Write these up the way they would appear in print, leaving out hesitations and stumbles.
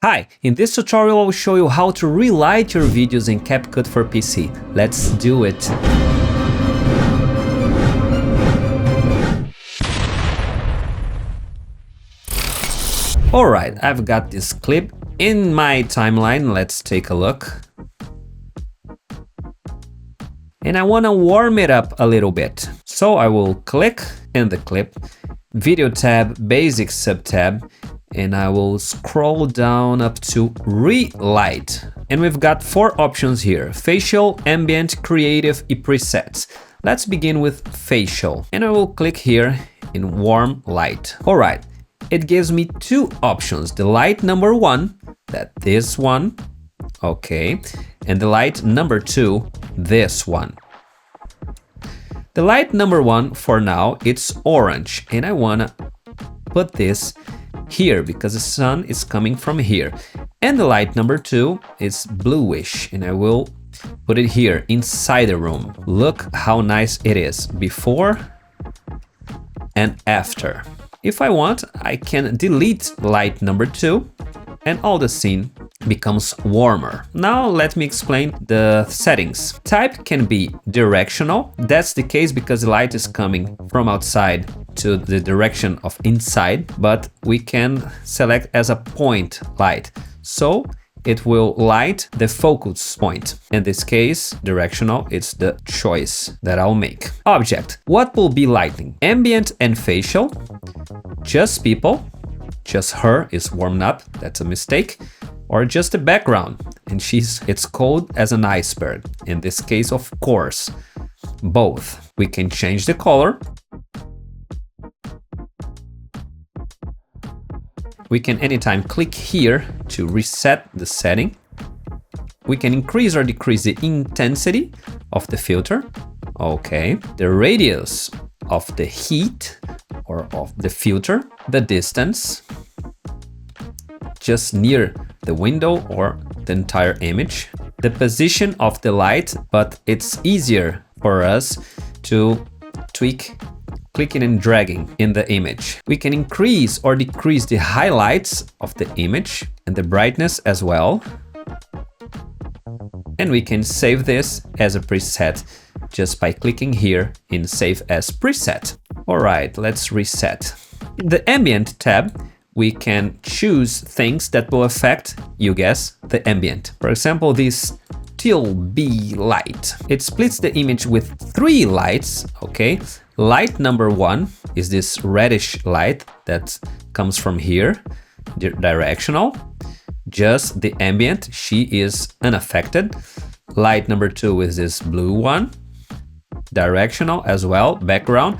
Hi, in this tutorial I will show you how to relight your videos in CapCut for PC. Let's do it! Alright, I've got this clip in my timeline, let's take a look. And I want to warm it up a little bit. So I will click in the clip, Video tab, Basic sub-tab, and I will scroll down up to Relight. And we've got 4 options here: Facial, Ambient, Creative, and Presets. Let's begin with Facial. And I will click here in Warm Light. Alright, it gives me 2 options. The light number 1, this one, okay, and the light number 2, this one. The light number 1 for now, it's orange, and I wanna put this here because the sun is coming from here. And the light number 2 is bluish, and I will put it here inside the room. Look how nice it is before and after. If I want, I can delete light number 2 and all the scene becomes warmer. Now let me explain the settings. Type can be directional. That's the case because the light is coming from outside to the direction of inside, but we can select as a point light. So it will light the focus point. In this case, directional, it's the choice that I'll make. Object, what will be lighting? Ambient and facial, just people, just her is warmed up, that's a mistake, or just the background, and it's cold as an iceberg. In this case, of course, both. We can change the color. We can anytime click here to reset the setting. We can increase or decrease the intensity of the filter. Okay, the radius of the heat or of the filter, the distance, just near the window or the entire image, the position of the light, but it's easier for us to tweak clicking and dragging in the image. We can increase or decrease the highlights of the image and the brightness as well. And we can save this as a preset just by clicking here in Save as Preset. Alright, let's reset. In the Ambient tab, we can choose things that will affect, you guess, the ambient. For example, this teal B light. It splits the image with 3 lights, okay? Light number 1 is this reddish light that comes from here, directional. Just the ambient, she is unaffected. Light number 2 is this blue one, directional as well, background.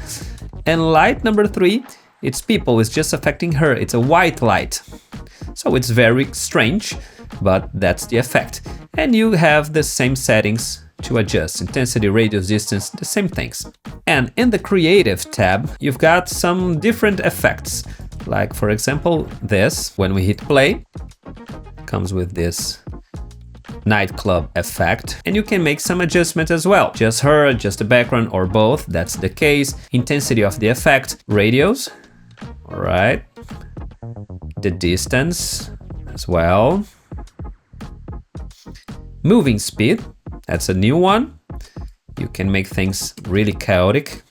And light number 3, it's people, it's just affecting her, it's a white light. So it's very strange, but that's the effect. And you have the same settings to adjust, intensity, radius, distance, the same things. And in the Creative tab, you've got some different effects. Like for example, this, when we hit play, comes with this nightclub effect, and you can make some adjustment as well. Just her, just the background, or both, that's the case. Intensity of the effect, radius, all right, the distance as well. Moving speed, that's a new one. You can make things really chaotic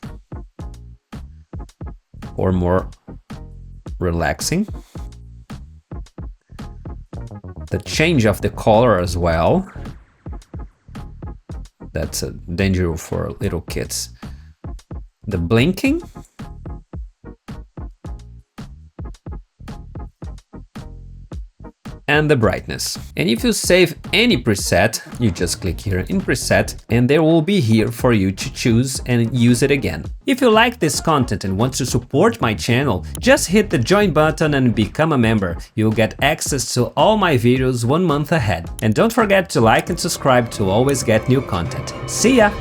or more relaxing. The change of the color as well. That's a danger for little kids. The blinking. And the brightness. And if you save any preset, you just click here in preset and there will be here for you to choose and use it again. If you like this content and want to support my channel, just hit the join button and become a member. You'll get access to all my videos 1 month ahead. And don't forget to like and subscribe to always get new content. See ya!